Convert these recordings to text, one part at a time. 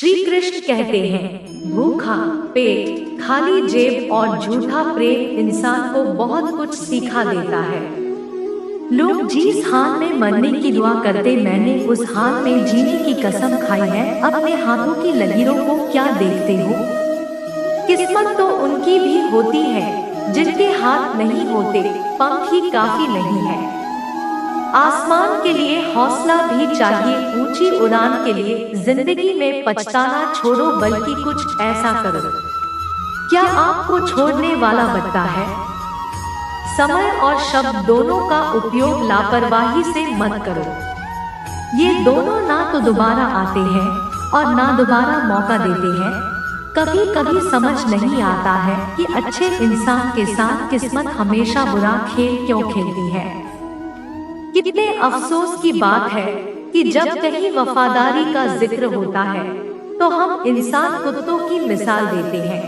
श्री कृष्ण कहते हैं, भूखा पेट, खाली जेब और झूठा प्रेम इंसान को बहुत कुछ सिखा देता है। लोग जिस हाल में मरने की दुआ करते, मैंने उस हाल में जीने की कसम खाई है। अपने हाथों की लकीरों को क्या देखते हो? किस्मत तो उनकी भी होती है जिनके हाथ नहीं होते, पंख ही काफी नहीं है। आसमान के लिए हौसला भी चाहिए, ऊंची उड़ान के लिए जिंदगी में पछताना छोड़ो, बल्कि कुछ ऐसा करो। क्या आपको छोड़ने वाला बनता है? समय और शब्द दोनों का उपयोग लापरवाही से मत करो। ये दोनों ना तो दोबारा आते हैं और ना दोबारा मौका देते हैं। कभी कभी समझ नहीं आता है कि अच्छे इंसान के साथ किस्मत हमेशा बुरा खेल क्यों खेलती है। कितने अफसोस की बात है कि जब कहीं वफादारी का जिक्र होता है तो हम इंसान कुत्तों की मिसाल देते हैं।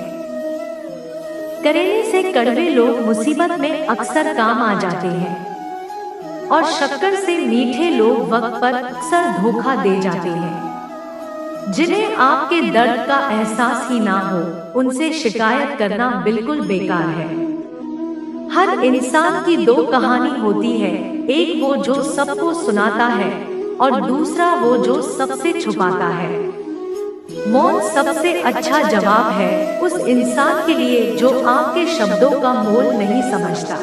करेले से कड़वे लोग मुसीबत में अक्सर काम आ जाते हैं और शक्कर से मीठे लोग वक्त पर अक्सर धोखा दे जाते हैं। जिन्हें आपके दर्द का एहसास ही ना हो, उनसे शिकायत करना बिल्कुल बेकार है। हर इंसान की दो कहानी होती है, एक वो जो सबको सुनाता है और दूसरा वो जो सबसे छुपाता है। मौन सबसे अच्छा जवाब है उस इंसान के लिए जो आपके शब्दों का मोल नहीं समझता।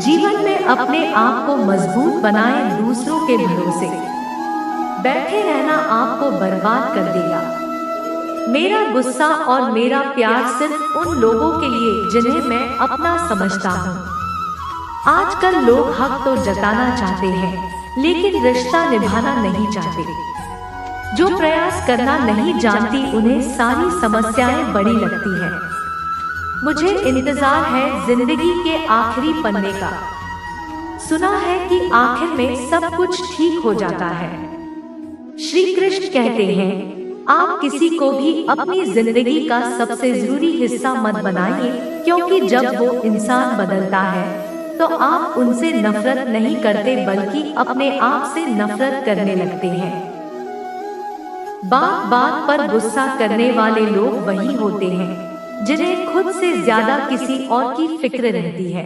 जीवन में अपने आप को मजबूत बनाए, दूसरों के भरोसे बैठे रहना आपको बर्बाद कर देगा। मेरा गुस्सा और मेरा प्यार सिर्फ उन लोगों के लिए जिन्हें मैं अपना समझता हूँ। आजकल लोग हक तो जताना चाहते हैं लेकिन रिश्ता निभाना नहीं चाहते। जो प्रयास करना नहीं जानती उन्हें सारी समस्याएं बड़ी लगती हैं। मुझे इंतजार है जिंदगी के आखिरी पन्ने का। सुना है कि आखिर में सब कुछ ठीक हो जाता है। श्री कृष्ण कहते हैं, आप किसी को भी अपनी जिंदगी का सबसे जरूरी हिस्सा मत बनाइए, क्योंकि जब वो इंसान बदलता है तो आप उनसे नफरत नहीं करते बल्कि अपने आप से नफरत करने लगते हैं। बात बात पर गुस्सा करने वाले लोग वही होते हैं जिन्हें खुद से ज्यादा किसी और की फिक्र रहती है।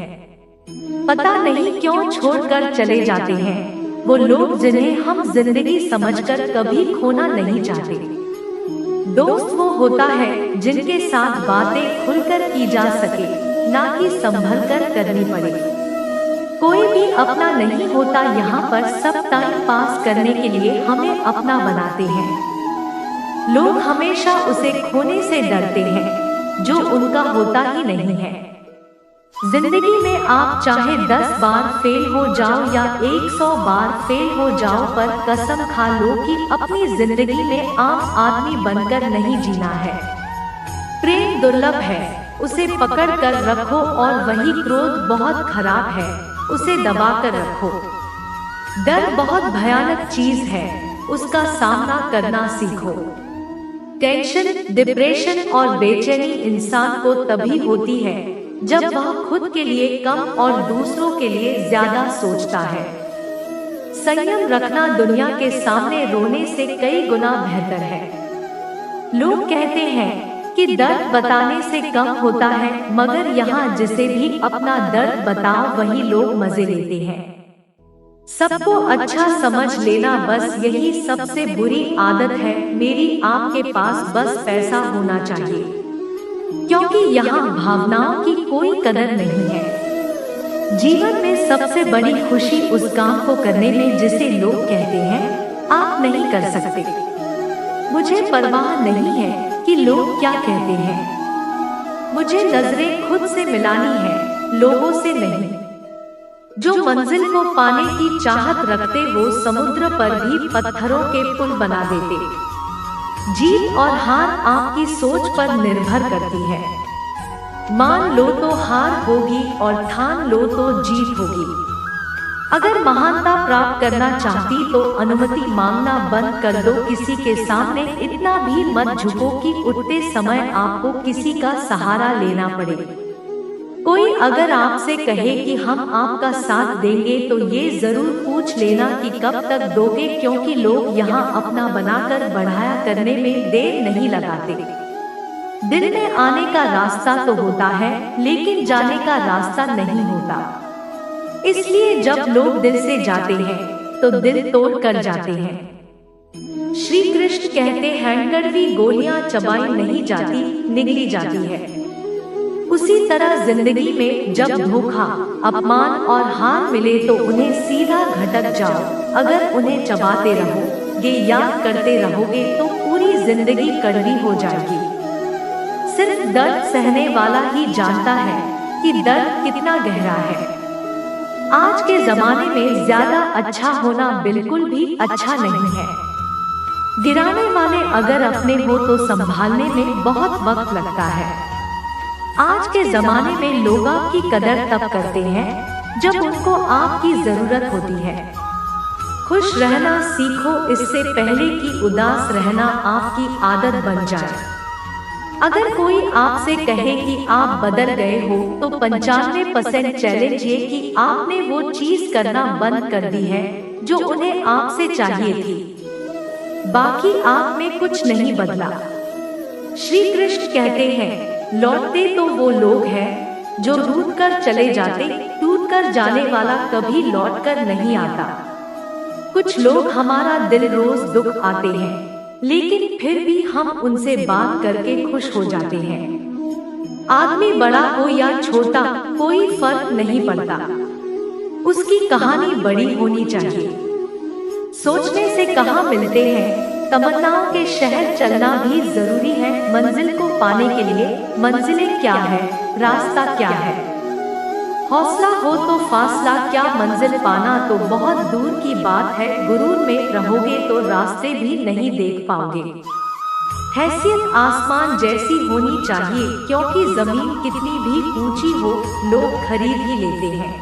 पता नहीं क्यों छोड़कर चले जाते हैं वो लोग जिन्हें हम जिंदगी समझकर कभी खोना नहीं चाहते। दोस्त वो होता है जिनके साथ बातें खुलकर की जा सके, ना कि संभल कर करनी पड़े। कोई भी अपना नहीं होता, यहाँ पर सब टाइम पास करने के लिए हमें अपना बनाते हैं। लोग हमेशा उसे खोने से डरते हैं जो उनका होता ही नहीं है। जिंदगी में आप चाहे 10 बार फेल हो जाओ या 100 बार फेल हो जाओ, पर कसम खा लो कि अपनी जिंदगी में आम आदमी बनकर नहीं जीना है। प्रेम दुर्लभ है, उसे पकड़ कर रखो, और वही क्रोध बहुत खराब है, उसे दबा कर रखो। डर बहुत भयानक चीज है, उसका सामना करना सीखो। टेंशन, डिप्रेशन और बेचैनी इंसान को तभी होती है जब वह खुद के लिए कम और दूसरों के लिए ज्यादा सोचता है। संयम रखना दुनिया के सामने रोने से कई गुना बेहतर है। लोग कहते हैं कि दर्द बताने से कम होता है, मगर यहाँ जिसे भी अपना दर्द बताओ वही लोग मजे लेते हैं। सबको अच्छा समझ लेना, बस यही सबसे बुरी आदत है मेरी। आपके पास बस पैसा होना चाहिए, क्योंकि यहाँ भावनाओं की कोई कदर नहीं है। जीवन में सबसे बड़ी खुशी उस काम को करने में जिसे लोग कहते हैं आप नहीं कर सकते। मुझे परवाह नहीं है कि लोग क्या कहते हैं, मुझे नजरें खुद से मिलानी है, लोगों से नहीं। जो मंजिल को पाने की चाहत रखते वो समुद्र पर भी पत्थरों के पुल बना देते। जीत और हार आपकी सोच पर निर्भर करती है। मान लो तो हार होगी और ठान लो तो जीत होगी। अगर महानता प्राप्त करना चाहती तो अनुमति मांगना बंद कर दो। किसी के सामने इतना भी मत झुको कि उठते समय आपको किसी का सहारा लेना पड़े। कोई अगर आपसे कहे कि हम आपका साथ देंगे तो ये जरूर पूछ लेना कि कब तक दोगे, क्योंकि लोग यहाँ अपना बनाकर बढ़ाया करने में देर नहीं लगाते। दिल में आने का रास्ता तो होता है, लेकिन जाने का रास्ता नहीं होता। इसलिए जब लोग दिल से जाते हैं तो दिल तोड़ कर जाते हैं। श्री कृष्ण कहते हैं, कड़वी गोलियां चबाई नहीं जाती, निगली जाती है। उसी तरह जिंदगी में जब धोखा, अपमान और हार मिले तो उन्हें सीधा घटक जाओ। अगर उन्हें चबाते रहोगे, याद करते रहोगे तो पूरी जिंदगी कड़वी हो जाएगी। सिर्फ दर्द सहने वाला ही जानता है कि दर्द कितना गहरा है। आज के जमाने में ज्यादा अच्छा होना बिल्कुल भी अच्छा नहीं है। गिराने वाले अगर अपने हो तो संभालने में बहुत वक्त लगता है। आज के जमाने में लोग आपकी कदर तब करते हैं जब उनको आपकी जरूरत होती है। खुश रहना सीखो, इससे पहले कि उदास रहना आपकी आदत बन जाए। अगर कोई आपसे कहे कि आप बदल गए हो तो 95% चैलेंज ये कि आपने वो चीज करना बंद कर दी है जो उन्हें आपसे चाहिए थी। बाकी आप में कुछ नहीं बदला। श्री कृष्ण कहते हैं, लौटते तो वो लोग हैं जो रूठ कर चले जाते, टूट कर जाने वाला कभी लौट कर नहीं आता। कुछ लोग हमारा दिल रोज दुख आते हैं, लेकिन फिर भी हम उनसे बात करके खुश हो जाते हैं। आदमी बड़ा हो या छोटा कोई फर्क नहीं पड़ता, उसकी कहानी बड़ी होनी चाहिए। सोचने से कहाँ मिलते हैं, तमन्नाओं के शहर चलना भी जरूरी है। मंजिल को पाने के लिए मंजिलें क्या है, रास्ता क्या है। हौसला हो तो फासला क्या, मंजिल पाना तो बहुत दूर की बात है। गुरूर में रहोगे तो रास्ते भी नहीं देख पाओगे। हैसियत आसमान जैसी होनी चाहिए, क्योंकि जमीन कितनी भी ऊंची हो लोग खरीद ही लेते हैं।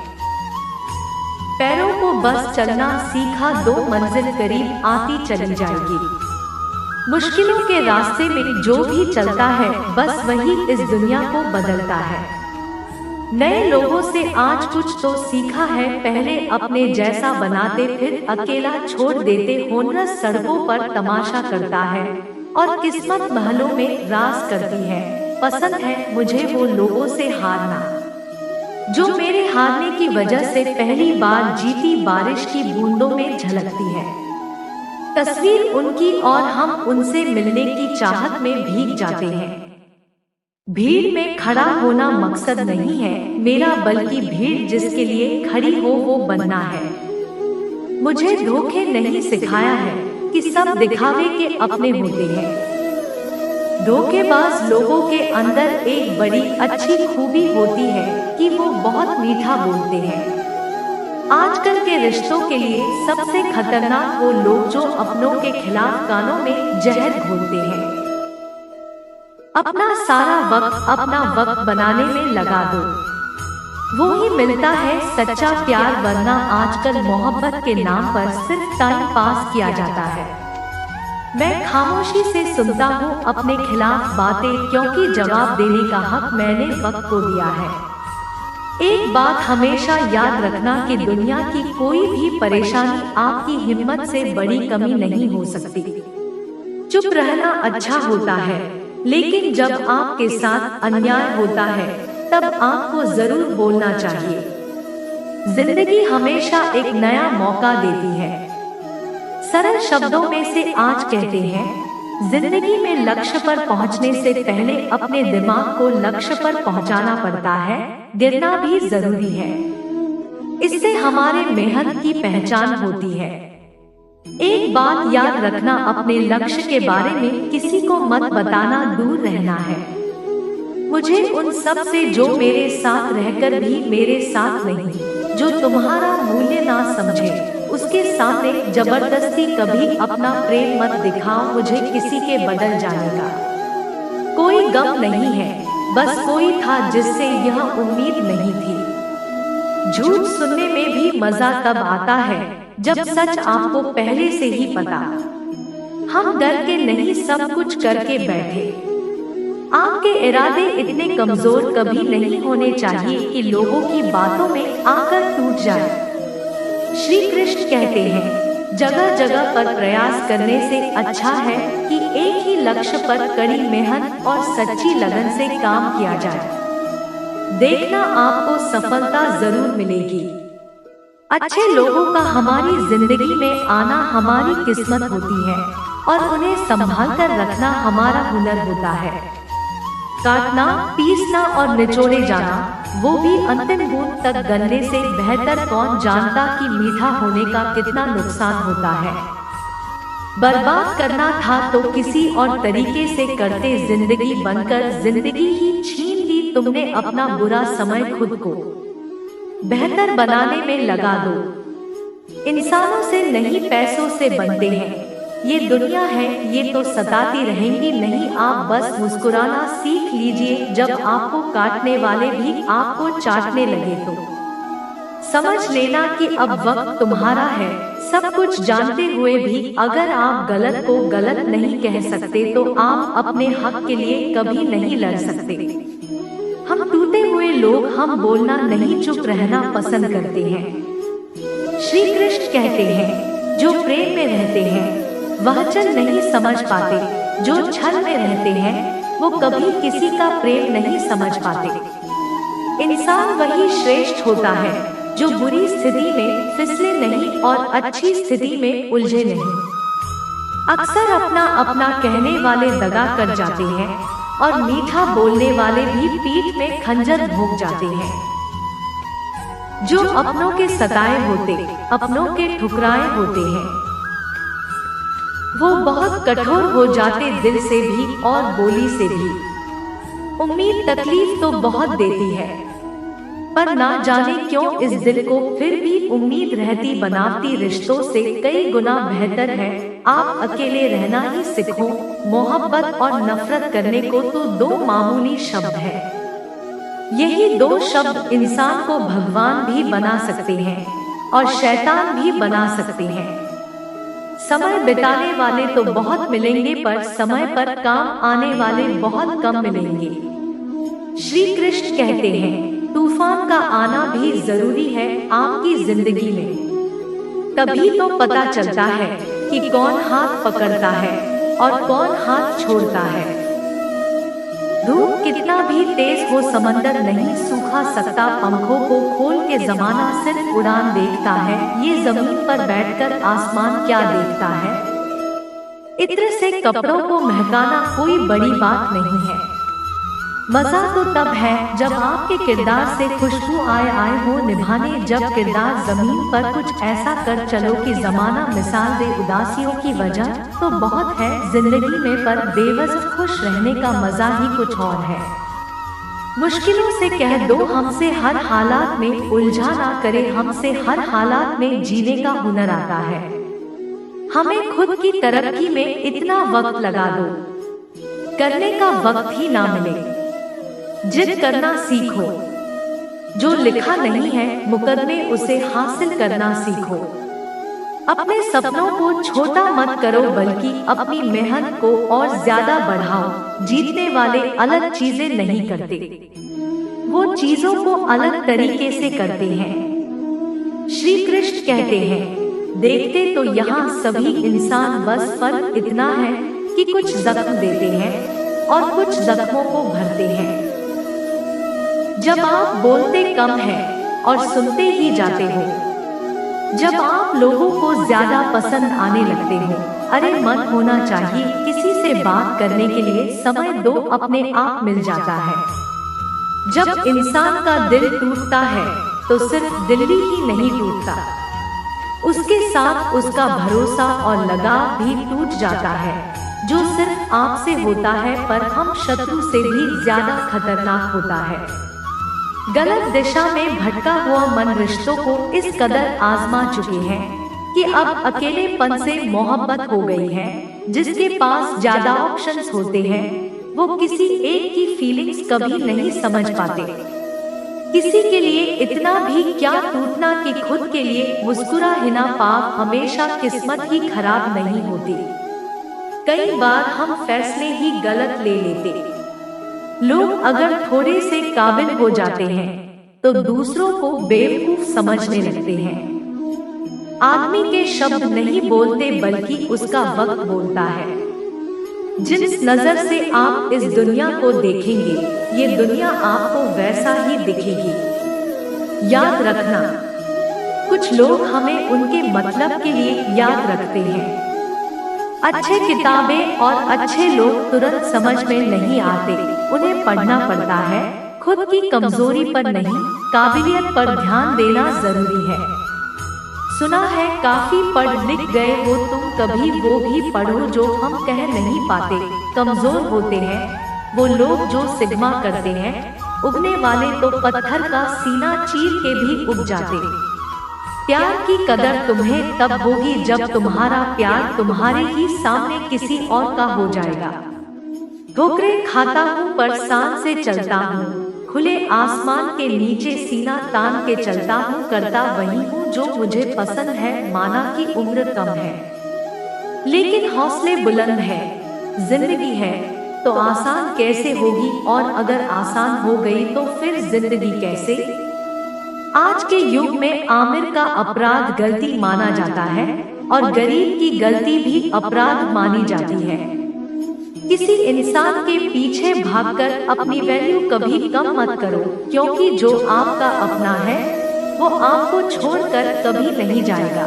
पैरों को बस चलना सीखा, 2 मंजिल करीब आती चली जाएगी। मुश्किलों के रास्ते में जो भी चलता है बस वही इस दुनिया को बदलता है। नए लोगों से आज कुछ तो सीखा है, पहले अपने जैसा बनाते फिर अकेला छोड़ देते। होनरस सड़कों पर तमाशा करता है और किस्मत महलों में राज करती है। पसंद है मुझे वो लोगों से हारना जो मेरे हारने की वजह से पहली बार जीती बारिश की बूंदों में झलकती है। तस्वीर उनकी और हम उनसे मिलने की चाहत में भीग जाते हैं। भीड़ में खड़ा होना मकसद नहीं है मेरा, बल्कि भीड़ जिसके लिए खड़ी हो वो बनना है। मुझे धोखे नहीं सिखाया है कि सब दिखावे के अपने होते हैं। धोखेबाज लोगों के अंदर एक बड़ी अच्छी खूबी होती है कि वो बहुत मीठा बोलते हैं। आजकल के रिश्तों के लिए सबसे खतरनाक वो लोग जो अपनों के खिलाफ कानों में जहर घोलते हैं। अपना सारा वक्त बनाने में लगा दो, वो ही मिलता है सच्चा प्यार, वरना आजकल मोहब्बत के नाम पर सिर्फ टाइम पास किया जाता है। मैं खामोशी से सुनता हूँ अपने खिलाफ बातें, क्योंकि जवाब देने का हक मैंने वक्त को दिया है। एक बात हमेशा याद रखना कि दुनिया की कोई भी परेशानी आपकी हिम्मत से बड़ी कमी नहीं हो सकती। चुप रहना अच्छा होता है, लेकिन जब आपके साथ अन्याय होता है तब आपको जरूर बोलना चाहिए। जिंदगी हमेशा एक नया मौका देती है। सरल शब्दों में से आज कहते हैं, जिंदगी में लक्ष्य पर पहुंचने से पहले अपने दिमाग को लक्ष्य पर पहुंचाना पड़ता है, गिरना भी जरूरी है। इससे हमारे मेहनत की पहचान होती है। एक बात याद रखना, अपने लक्ष्य के बारे में किसी को मत बताना, दूर रहना है। मुझे उन सब से जो मेरे साथ रहकर भी मेरे साथ नहीं, जो तुम्हारा मूल्य ना समझे, उसके सामने जबरदस्ती कभी अपना प्रेम मत दिखाओ। मुझे किसी के बदल जाने का कोई गम नहीं है, बस कोई था जिससे यह उम्मीद नहीं थी। झूठ सुनने में भी मजा तब आता है जब सच आपको पहले से ही पता। हम डर के नहीं सब कुछ करके बैठे, आपके इरादे इतने कमजोर कभी नहीं होने चाहिए कि लोगों की बातों में आकर टूट जाए। श्री कृष्ण कहते हैं, जगह जगह पर प्रयास करने से अच्छा है कि एक ही लक्ष्य पर कड़ी मेहनत और सच्ची लगन से काम किया जाए। देखना आपको सफलता जरूर मिलेगी। अच्छे लोगों का हमारी जिंदगी में आना हमारी किस्मत होती है और उन्हें संभाल कर रखना हमारा हुनर होता है। काटना, पीसना और निचोड़े जाना, वो भी अंतिम बूंद तक गलने से बेहतर कौन जानता कि मीठा होने का कितना नुकसान होता है। बर्बाद करना था तो किसी और तरीके से करते, जिंदगी बनकर जिंदगी ही छीन ली तुमने। अपना बुरा समय खुद को बेहतर बनाने में लगा दो। इंसानों से नहीं पैसों से बनते हैं। ये दुनिया है, ये तो सताती रहेंगी नहीं। आप बस मुस्कुराना सीख लीजिए। जब आपको काटने वाले भी आपको चाटने लगे तो समझ लेना कि अब वक्त तुम्हारा है। सब कुछ जानते हुए भी अगर आप गलत को गलत नहीं कह सकते तो आप अपने हक के लिए कभी नहीं लड़ सकते। हम टूटे हुए लोग हम बोलना नहीं, चुप रहना पसंद करते हैं। श्री कृष्ण कहते हैं, जो प्रेम में रहते हैं वह छल नहीं समझ पाते, जो छल में रहते हैं वो कभी किसी का प्रेम नहीं समझ पाते। इंसान वही श्रेष्ठ होता है जो बुरी स्थिति में फिसले नहीं और अच्छी स्थिति में उलझे नहीं। अक्सर अपना अपना कहने वाले दगा कर जाते हैं और मीठा बोलने वाले भी पीठ में खंजर भोंक जाते हैं। जो अपनों के सताए होते, अपनों के ठुकराए होते हैं, वो बहुत कठोर हो जाते दिल से भी और बोली से भी। उम्मीद तकलीफ तो बहुत देती है, पर ना जाने क्यों इस दिल को फिर भी उम्मीद रहती बनावटी रिश्तों से कई गुना बेहतर है आप अकेले रहना ही सीखो। मोहब्बत और नफरत करने को तो दो मामूली शब्द है। यही दो शब्द इंसान को भगवान भी बना सकते हैं और शैतान भी बना सकते हैं। समय बिताने वाले तो बहुत मिलेंगे पर समय पर काम आने वाले बहुत कम मिलेंगे। श्री कृष्ण कहते हैं, तूफान का आना भी जरूरी है आपकी जिंदगी में। तभी तो पता चलता है कि कौन हाथ पकड़ता है और कौन हाथ छोड़ता है। धूप कितना भी तेज हो समंदर नहीं सूखा सकता। पंखों को खोल के जमाना सिर्फ उड़ान देखता है। ये जमीन पर बैठकर आसमान क्या देखता है। इत्र से कपड़ों को महकाना कोई बड़ी बात नहीं है। मजा तो तब है जब आपके किरदार से खुशबू आए हो निभाने। जब किरदार जमीन पर कुछ ऐसा कर चलो कि जमाना मिसाल दे उदासियों की वजह तो बहुत है जिंदगी में, पर बेबस खुश रहने का मजा ही कुछ और है। मुश्किलों से कह दो हमसे हर हालात में, उलझा ना करे हमसे हर हालात में। जीने का हुनर आता है हमें खुद की तरक्की में। इतना वक्त लगा दो करने का वक्त ही ना मिले। जिद करना सीखो, जो लिखा नहीं है मुकदमे उसे हासिल करना सीखो। अपने सपनों को छोटा मत करो बल्कि अपनी मेहनत को और ज्यादा बढ़ाओ। जीतने वाले अलग चीजें नहीं करते, वो चीजों को अलग तरीके से करते हैं। श्री कृष्ण कहते हैं, देखते तो यहाँ सभी इंसान, बस फर्क इतना है कि कुछ जख्म देते हैं और कुछ जख्मों को भरते हैं। जब आप बोलते कम हैं और सुनते ही जाते हो, जब आप लोगों को ज्यादा पसंद आने लगते हो। अरे मन होना चाहिए किसी से बात करने के लिए, समय दो अपने आप मिल जाता है। जब इंसान का दिल टूटता है तो सिर्फ दिल ही नहीं टूटता, उसके साथ उसका भरोसा और लगाव भी टूट जाता है, जो सिर्फ आपसे होता है पर हम शत्रु से भी ज्यादा खतरनाक होता है। गलत दिशा में भटका हुआ मन रिश्तों को इस कदर आजमा चुके हैं कि अब अकेलेपन से मोहब्बत हो गई है। जिसके पास ज्यादा ऑप्शंस होते हैं वो किसी एक की फीलिंग्स कभी नहीं समझ पाते। किसी के लिए इतना भी क्या टूटना कि खुद के लिए मुस्कुरा ही ना पाओ। हमेशा किस्मत ही खराब नहीं होती, कई बार हम फैसले ही गलत ले लेते। लोग अगर थोड़े से काबिल हो जाते हैं तो दूसरों को बेवकूफ समझने लगते हैं। आदमी के शब्द नहीं बोलते बल्कि उसका वक्त बोलता है। जिस नजर से आप इस दुनिया को देखेंगे, ये दुनिया आपको वैसा ही दिखेगी। याद रखना, कुछ लोग हमें उनके मतलब के लिए याद रखते हैं। अच्छे किताबें और अच्छे लोग तुरंत समझ में नहीं आते, उन्हें पढ़ना पड़ता है। खुद की कमजोरी पर नहीं, काबिलियत पर ध्यान देना जरूरी है। सुना है काफी पढ़ लिख गए हो तुम, कभी वो भी पढ़ो जो हम कह नहीं पाते। कमजोर होते हैं वो लोग जो सिग्मा करते हैं, उगने वाले तो पत्थर का सीना चीर के भी उग जाते। प्यार की कदर तुम्हें तब होगी जब तुम्हारा प्यार तुम्हारे ही सामने किसी और का हो जाएगा। ठोकरें खाता हूँ पर शान से चलता हूँ, खुले आसमान के नीचे सीना तान के चलता हूँ। करता वही हूँ जो मुझे पसंद है, माना कि उम्र कम है लेकिन हौसले बुलंद है। जिंदगी है तो आसान कैसे होगी, और अगर आसान हो गई तो फिर जिंदगी कैसे। आज के युग में आमिर का अपराध गलती माना जाता है और गरीब की गलती भी अपराध मानी जाती है। किसी इंसान के पीछे भागकर अपनी वैल्यू कभी कम मत करो, क्योंकि जो आपका अपना है वो आपको छोड़कर कभी नहीं जाएगा।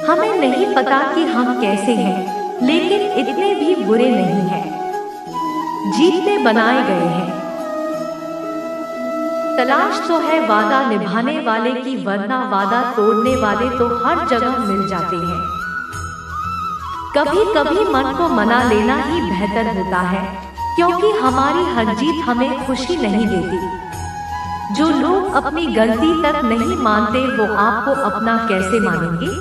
हमें नहीं पता कि हम कैसे हैं, लेकिन इतने भी बुरे नहीं हैं। जीतने बनाए गए हैं। तलाश तो है वादा निभाने वाले की, वरना वादा तोड़ने वाले तो हर जगह मिल जाते हैं। कभी कभी मन को मना लेना ही बेहतर होता है, क्योंकि हमारी हर जीत हमें खुशी नहीं देती। जो लोग अपनी गलती तक नहीं मानते वो आपको अपना कैसे मानेंगे।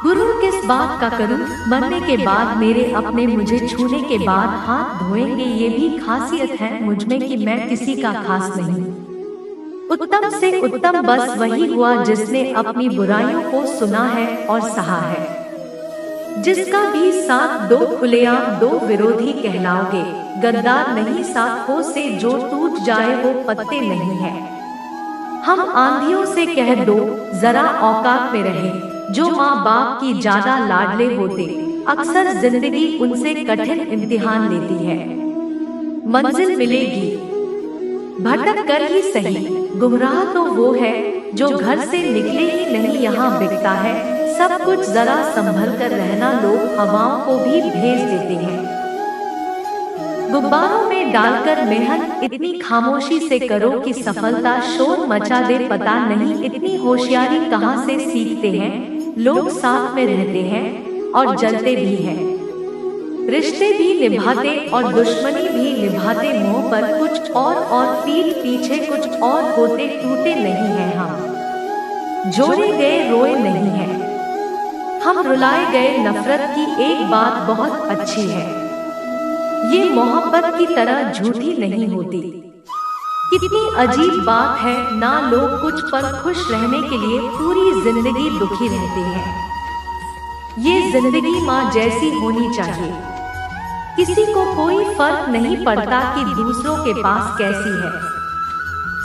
गुरु किस बात का करूं, मरने के बाद मेरे अपने मुझे छूने के बाद हाथ धोएंगे। ये भी खासियत है मुझमें कि मैं किसी का खास नहीं। उत्तम से उत्तम बस वही हुआ जिसने अपनी बुराइयों को सुना है और सहा है। जिसका भी साथ दो खुलेआम दो विरोधी कहलाओगे। गद्दार नहीं साखों से जो टूट जाए वो पत्ते नहीं है। हम आंधियों से कह दो जरा औकात में रहे, जो माँ बाप की ज्यादा लाडले होते अक्सर जिंदगी उनसे कठिन इम्तिहान लेती है। मंजिल मिलेगी भटक कर ही सही, गुमराह तो वो है जो घर से निकले ही नहीं। यहाँ बिकता है सब कुछ, जरा संभल कर रहना। लोग हवाओं को भी भेज देते हैं गुब्बारों में डालकर मेहनत। इतनी खामोशी से करो कि सफलता शोर मचा दे। पता नहीं इतनी होशियारी कहाँ से सीखते हैं। लोग साथ में रहते हैं और जलते भी हैं, रिश्ते भी निभाते और दुश्मनी भी निभाते। मुंह पर कुछ और पीठ पीछे कुछ और होते। टूटे नहीं हैं हम, जोड़े गए रोए नहीं हैं हम, रुलाए गए। नफरत की एक बात बहुत अच्छी है, ये मोहब्बत की तरह झूठी नहीं होती। कितनी अजीब बात है ना, लोग कुछ पल खुश रहने के लिए पूरी जिंदगी दुखी रहते हैं। ये जिंदगी माँ जैसी होनी चाहिए। किसी को कोई फर्क नहीं पड़ता कि दूसरों के पास कैसी है।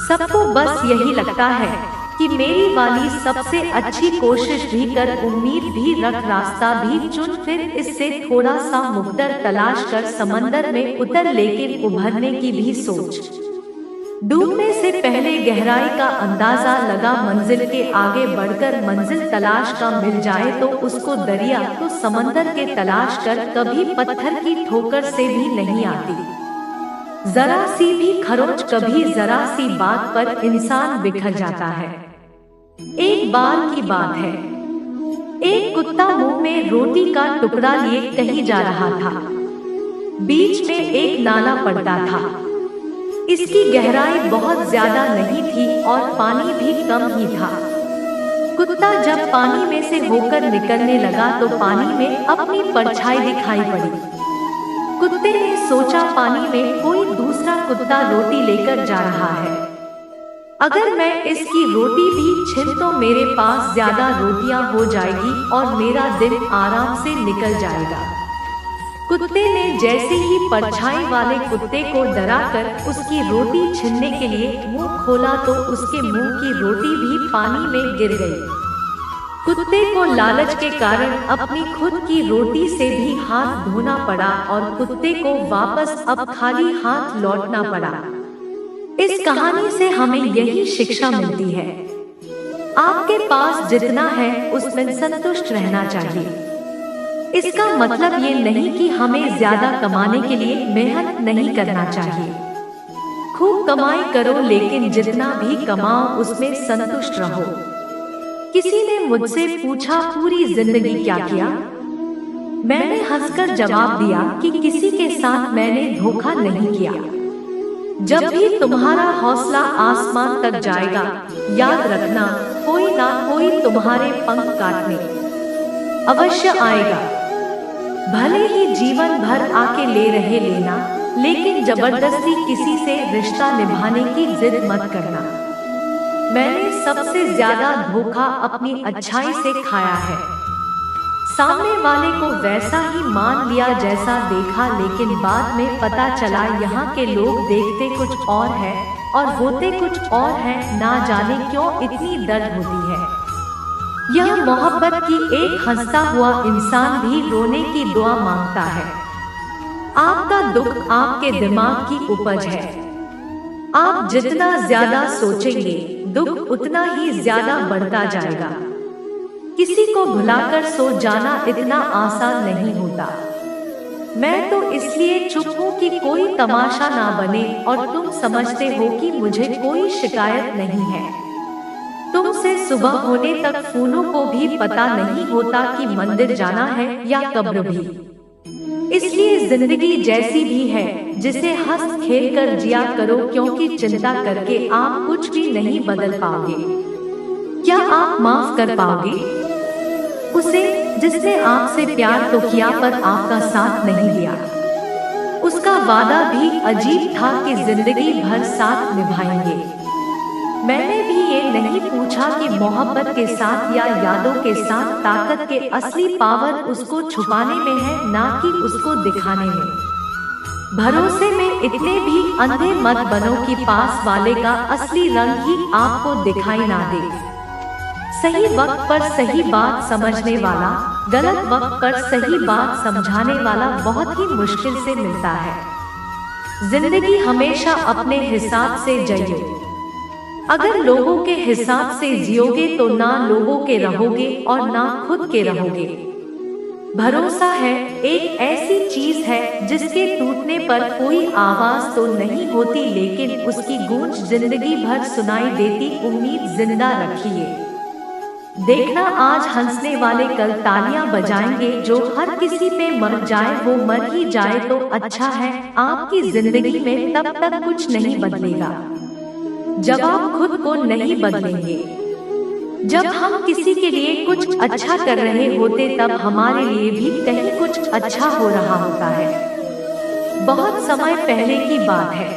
सबको बस यही लगता है कि मेरी वाली सबसे अच्छी। कोशिश भी कर, उम्मीद भी रख, रास्ता भी चुन, फिर इससे थोड़ा सा मुकद्दर तलाश कर समंदर में उतर। लेकिन उभरने की भी सोच। डूबने से पहले गहराई का अंदाजा लगा। मंजिल के आगे बढ़कर मंजिल तलाश का मिल जाए तो उसको दरिया, तो समंदर के तलाश कर कभी पत्थर की ठोकर से भी नहीं आती। जरा सी भी खरोंच, कभी जरा सी बात पर इंसान बिखर जाता है। एक बार की बात है, एक कुत्ता मुंह में रोटी का टुकड़ा लिए कहीं जा रहा था। बीच में एक नाला पड़ता था। इसकी गहराई बहुत ज्यादा नहीं थी और पानी भी कम ही था। कुत्ता जब पानी में से होकर निकलने लगा तो पानी में अपनी परछाई दिखाई पड़ी। कुत्ते ने सोचा पानी में कोई दूसरा कुत्ता रोटी लेकर जा रहा है। अगर मैं इसकी रोटी भी छीन तो मेरे पास ज्यादा रोटियां हो जाएगी और मेरा दिन आराम से निकल जाएगा। कुत्ते ने जैसे ही परछाई वाले कुत्ते को डराकर उसकी रोटी छीनने के लिए मुंह खोला तो उसके मुंह की रोटी भी पानी में गिर गई। कुत्ते को लालच के कारण अपनी खुद की रोटी से भी हाथ धोना पड़ा और कुत्ते को वापस अब खाली हाथ लौटना पड़ा। इस कहानी से हमें यही शिक्षा मिलती है, आपके पास जितना है उसमें संतुष्ट रहना चाहिए। इसका मतलब ये नहीं कि हमें ज्यादा कमाने के लिए मेहनत नहीं करना चाहिए। खूब कमाई करो लेकिन जितना भी कमाओ उसमें संतुष्ट रहो। किसी ने मुझसे पूछा पूरी जिंदगी क्या किया? मैंने हंसकर जवाब दिया कि किसी के साथ मैंने धोखा नहीं किया। जब भी तुम्हारा हौसला आसमान तक जाएगा, याद रखना कोई ना कोई तुम्हारे पंख काटने अवश्य आएगा। भले ही जीवन भर आके ले रहे लेना, लेकिन जबरदस्ती किसी से रिश्ता निभाने की जिद मत करना। मैंने सबसे ज्यादा धोखा अपनी अच्छाई से खाया है। सामने वाले को वैसा ही मान लिया जैसा देखा, लेकिन बाद में पता चला यहाँ के लोग देखते कुछ और है और होते कुछ और है। ना जाने क्यों इतनी दर्द होती है। यह मोहब्बत की एक हंसता हुआ इंसान भी रोने की दुआ मांगता है। आपका दुख आपके दिमाग की उपज है। आप जितना ज्यादा सोचेंगे, दुख उतना ही ज्यादा बढ़ता जाएगा। किसी को भुलाकर सो जाना इतना आसान नहीं होता। मैं तो इसलिए चुप हूँ कि कोई तमाशा ना बने और तुम समझते हो कि मुझे कोई शिकायत नहीं है। तुमसे सुबह होने तक फूलों को भी पता नहीं होता कि मंदिर जाना है या कब्र भी। इसलिए जिंदगी जैसी भी है, जिसे हंस खेल कर जिया करो, क्योंकि चिंता करके आप कुछ भी नहीं बदल पाओगे। क्या आप माफ कर पाओगे उसे जिसने आपसे प्यार तो किया पर आपका साथ नहीं दिया? उसका वादा भी अजीब था कि जिंदगी भर साथ निभाएंगे। मैंने भी ये नहीं पूछा कि मोहब्बत के साथ या यादों के साथ ताकत के असली पावर उसको छुपाने में है, ना कि उसको दिखाने में। भरोसे में इतने भी अंधे मत बनो कि पास वाले का असली रंग ही आपको दिखाई ना दे। सही वक्त पर सही बात समझने वाला, गलत वक्त पर सही बात समझाने वाला बहुत ही मुश्किल से मिलता है। जिंदगी हमेशा अपने हिसाब से जियो। अगर लोगों के हिसाब से जियोगे तो ना लोगों के रहोगे और ना खुद के रहोगे। भरोसा है एक ऐसी चीज है जिसके टूटने पर कोई आवाज तो नहीं होती, लेकिन उसकी गूंज जिंदगी भर सुनाई देती। उम्मीद जिंदा रखिए। देखना आज हंसने वाले कल तालियां बजाएंगे। जो हर किसी पे मर जाए वो मर ही जाए तो अच्छा है। आपकी जिंदगी में तब तक कुछ नहीं बदलेगा जब आप खुद को नहीं बदलेंगे। जब हम किसी के लिए कुछ अच्छा कर रहे होते तब हमारे लिए भी कहीं कुछ अच्छा हो रहा होता है। बहुत समय पहले की बात है।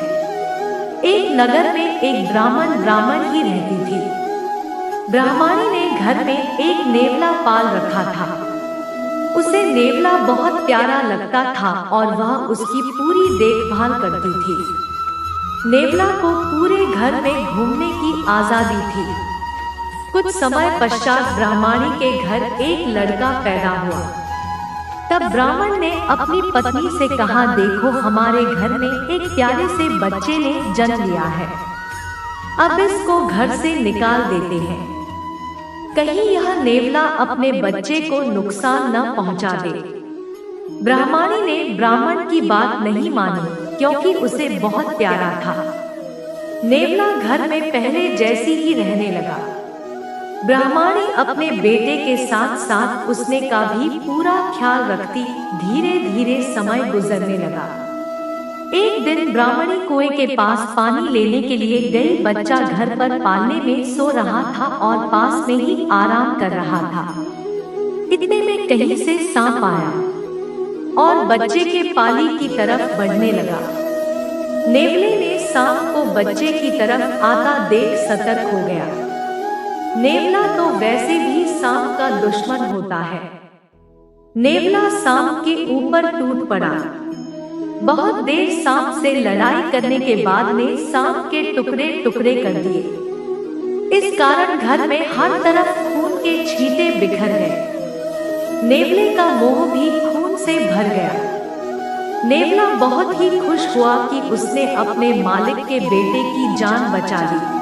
एक नगर में एक ब्राह्मण ही रहती थी। ब्राह्मणी ने घर में एक नेवला पाल रखा था। उसे नेवला बहुत प्यारा लगता था और वह उसकी पूरी देखभाल करती थी। नेवला को पूरे घर में घूमने की आजादी थी। कुछ समय पश्चात ब्राह्मणी के घर एक लड़का पैदा हुआ। तब ब्राह्मण ने अपनी पत्नी से कहा, देखो हमारे घर में एक प्यारे से बच्चे ने जन्म लिया है। अब इसको घर से निकाल देते हैं, कहीं यह नेवला अपने बच्चे को नुकसान न पहुंचा दे। ब्राह्मणी ने ब्राह्मण की बात नहीं मानी क्योंकि उसे बहुत प्यारा था। नेवला घर में पहले जैसी ही रहने लगा। ब्राह्मणी अपने बेटे के साथ साथ उसने का भी पूरा ख्याल रखती। धीरे धीरे समय गुजरने लगा। एक दिन ब्राह्मणी कुएं के पास पानी लेने के लिए गई। बच्चा घर पर पालने में सो रहा था और पास में ही आराम कर रहा था। इतने में कहीं से सांप आया और बच्चे के पाली की तरफ बढ़ने लगा। नेवले ने सांप को बच्चे की तरफ आता देख सतर्क हो गया। नेवला तो वैसे भी सांप का दुश्मन होता है। नेवला सांप के ऊपर टूट पड़ा। बहुत देर सांप से लड़ाई करने के बाद ने सांप के टुकड़े टुकड़े कर दिए। इस कारण घर में हर तरफ खून के छींटे बिखर गए। नेवले का मुंह भी खून से भर गया। नेवला बहुत ही खुश हुआ कि उसने अपने मालिक के बेटे की जान बचा ली।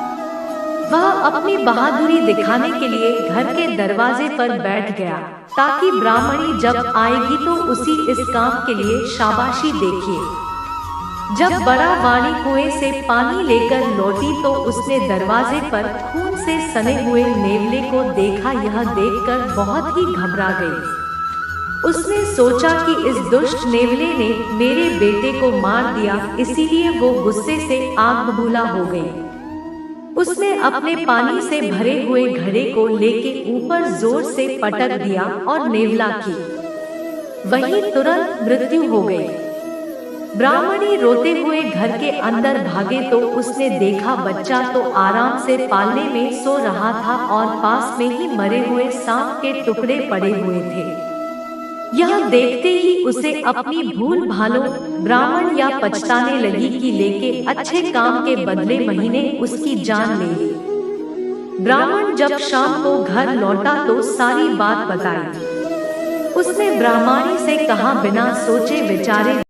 वह अपनी बहादुरी दिखाने के लिए घर के दरवाजे पर बैठ गया ताकि ब्राह्मणी जब आएगी तो उसी इस काम के लिए शाबाशी देखिए। जब बड़ा वाणी कुएं से पानी लेकर लौटी तो उसने दरवाजे पर खून से सने हुए नेवले को देखा। यह देखकर बहुत ही घबरा गई। उसने सोचा कि इस दुष्ट नेवले ने मेरे बेटे को मार दिया, इसीलिए वो गुस्से से आग बबूला हो गई। उसने अपने पानी से भरे हुए घड़े को लेके ऊपर जोर से पटक दिया और नेवला की वहीं तुरंत मृत्यु हो गई। ब्राह्मणी रोते हुए घर के अंदर भागे तो उसने देखा बच्चा तो आराम से पालने में सो रहा था और पास में ही मरे हुए सांप के टुकड़े पड़े हुए थे। यह देखते ही उसे अपनी भूल भालों ब्राह्मण या पछताने लगी कि लेके अच्छे काम के बदले महीने उसकी जान ले ली। ब्राह्मण जब शाम को घर लौटा तो सारी बात बताई। उसने ब्राह्मणी से कहा बिना सोचे विचारे